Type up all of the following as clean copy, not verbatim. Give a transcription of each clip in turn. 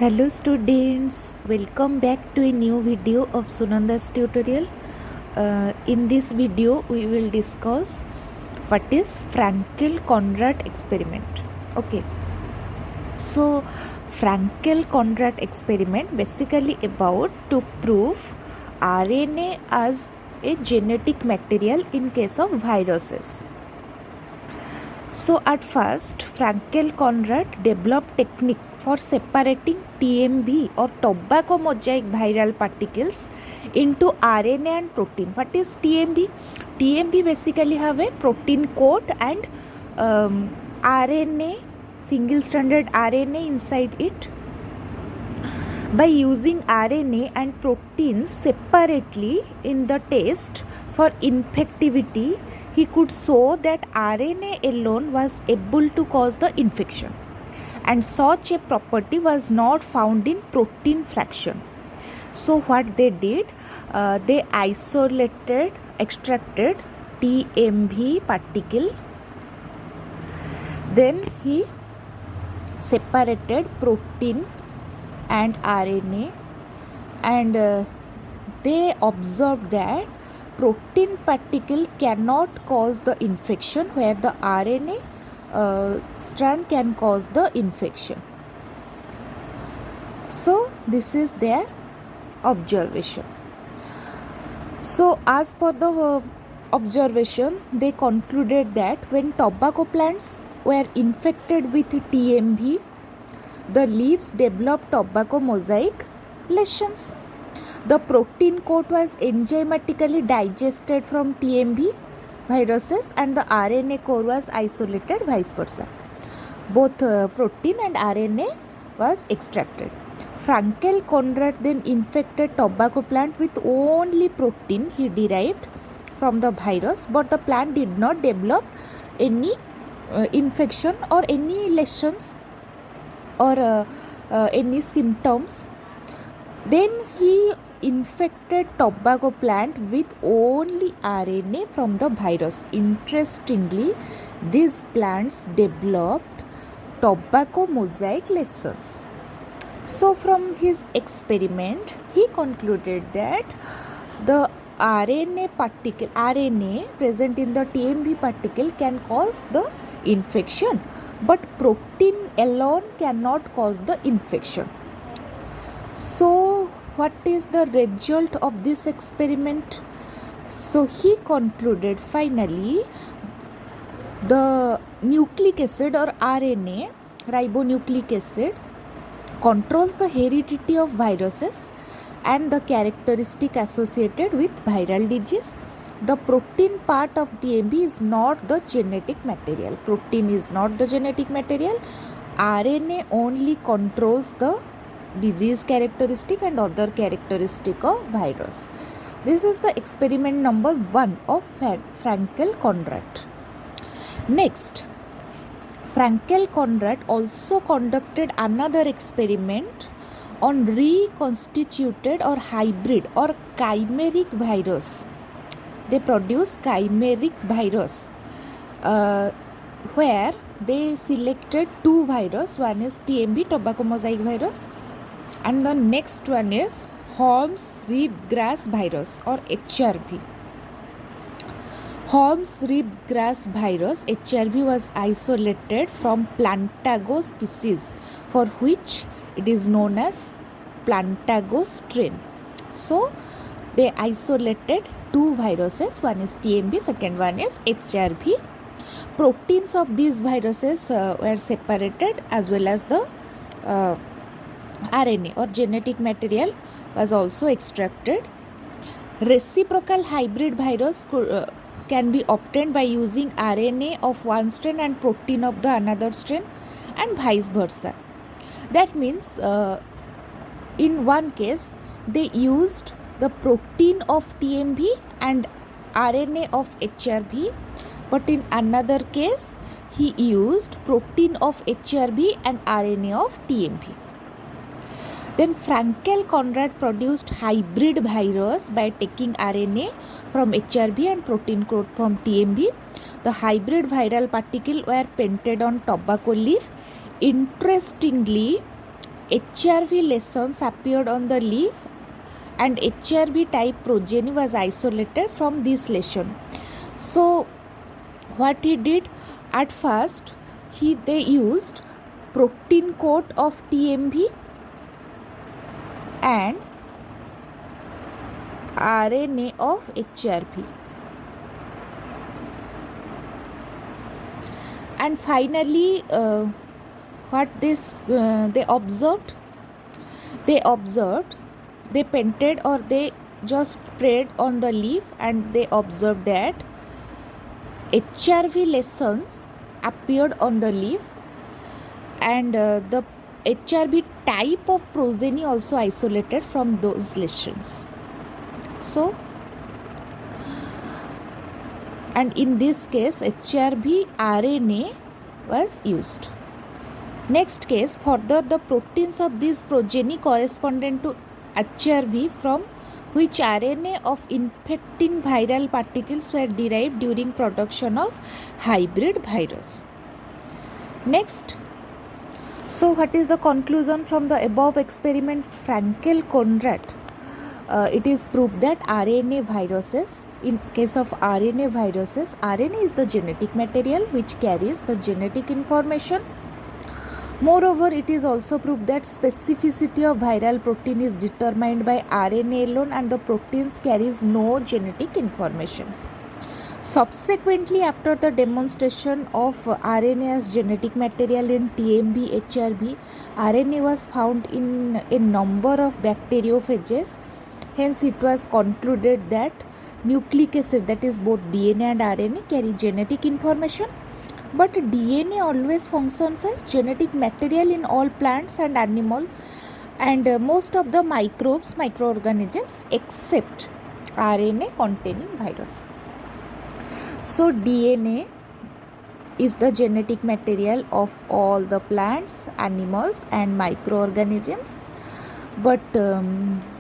Hello students, welcome back to a new video of Sunanda's tutorial. In this video we will discuss what is Fraenkel-Conrat experiment. Okay, so Fraenkel-Conrat experiment basically about to prove RNA as a genetic material in case of viruses. So at first, Fraenkel-Conrat developed technique for separating TMB or tobacco mosaic viral particles into RNA and protein. What is TMB? TMB basically have a protein coat and RNA, single-stranded RNA inside it. By using RNA and proteins separately in the test for infectivity, he could show that RNA alone was able to cause the infection, and such a property was not found in protein fraction. So what they did, they extracted TMB particle, then he separated protein and RNA, and they observed that protein particle cannot cause the infection where the RNA strand can cause the infection. So this is their observation. So as per the observation, they concluded that when tobacco plants were infected with TMB, the leaves developed tobacco mosaic lesions. The protein coat was enzymatically digested from TMB viruses and the RNA core was isolated, vice versa. Both protein and RNA was extracted. Fraenkel-Conrat then infected tobacco plant with only protein he derived from the virus, but the plant did not develop any infection or any lesions or any symptoms. Then he infected tobacco plant with only RNA from the virus. Interestingly, these plants developed tobacco mosaic lesions. So from his experiment, he concluded that the RNA present in the TMB particle can cause the infection, but protein alone cannot cause the infection. So what is the result of this experiment? So he concluded finally the nucleic acid or RNA, ribonucleic acid, controls the heredity of viruses and the characteristic associated with viral disease. The protein part of TMB is not the genetic material. Protein is not the genetic material. RNA only controls the disease characteristic and other characteristic of virus. This is the experiment number 1 of Fraenkel-Conrat. Next, Fraenkel-Conrat also conducted another experiment on reconstituted or hybrid or chimeric virus. They produced chimeric virus where they selected two viruses. One is TMB, tobacco mosaic virus, and the next one is Holmes ribgrass virus or HRV. Holmes ribgrass virus HRV was isolated from Plantago species, for which it is known as Plantago strain. So they isolated two viruses, one is TMB, second one is HRV. Proteins of these viruses were separated, as well as the RNA or genetic material was also extracted. Reciprocal hybrid virus can be obtained by using RNA of one strain and protein of the another strain, and vice versa. That means in one case they used the protein of TMB and RNA of HRV, but in another case he used protein of HRV and RNA of TMB. Then Fraenkel-Conrat produced hybrid virus by taking RNA from HRV and protein coat from TMB. The hybrid viral particle were painted on tobacco leaf. Interestingly, HRV lesions appeared on the leaf and HRV type progeny was isolated from this lesion. So what he did at first, they used protein coat of TMV and RNA of HRV. And finally, what this they observed, they painted or they just sprayed on the leaf, and they observed that HRV lesions appeared on the leaf, and the HRV type of progeny also isolated from those lesions. So, and in this case HRV RNA was used. Next case, further the proteins of this progeny correspondent to HRV from which RNA of infecting viral particles were derived during production of hybrid virus. Next, so what is the conclusion from the above experiment Fraenkel Conrat? It is proved that RNA viruses, in case of RNA viruses, RNA is the genetic material which carries the genetic information. Moreover, it is also proved that specificity of viral protein is determined by RNA alone, and the proteins carries no genetic information. Subsequently, after the demonstration of RNA as genetic material in TMB, HRV, RNA was found in a number of bacteriophages. Hence, it was concluded that nucleic acid, that is both DNA and RNA, carry genetic information. But DNA always functions as genetic material in all plants and animal, and most of the microbes, microorganisms, except RNA containing virus. So DNA is the genetic material of all the plants, animals and microorganisms, but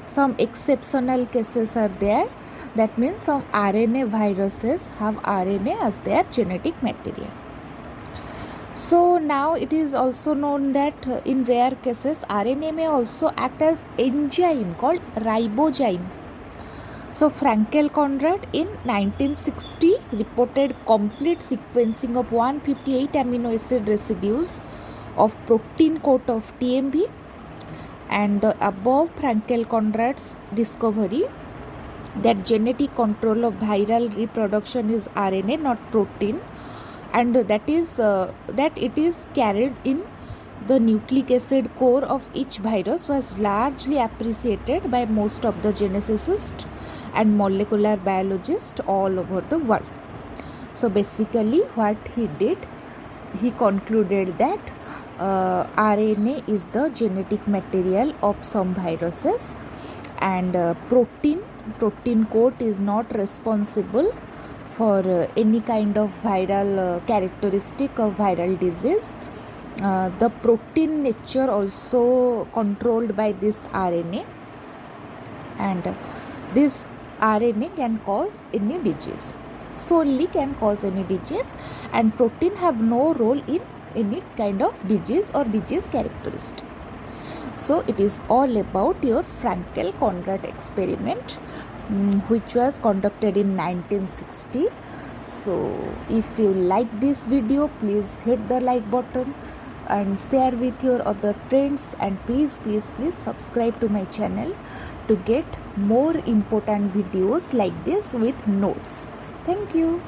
some exceptional cases are there. That means some RNA viruses have RNA as their genetic material. So now it is also known that in rare cases RNA may also act as enzyme called ribozyme. So Fraenkel Conrat in 1960 reported complete sequencing of 158 amino acid residues of protein coat of TMB, and the above Fraenkel Conrat's discovery that genetic control of viral reproduction is RNA, not protein, and that it is carried in the nucleic acid core of each virus was largely appreciated by most of the geneticists and molecular biologists all over the world. So basically what he did, he concluded that RNA is the genetic material of some viruses, and protein coat is not responsible for any kind of viral characteristic of viral disease. The protein nature also controlled by this RNA, and this RNA can cause any disease, solely can cause any disease, and protein have no role in any kind of disease or disease characteristic. So it is all about your Fraenkel Conrat experiment, which was conducted in 1960. So if you like this video, please hit the like button and share with your other friends, and please subscribe to my channel to get more important videos like this with notes. Thank you.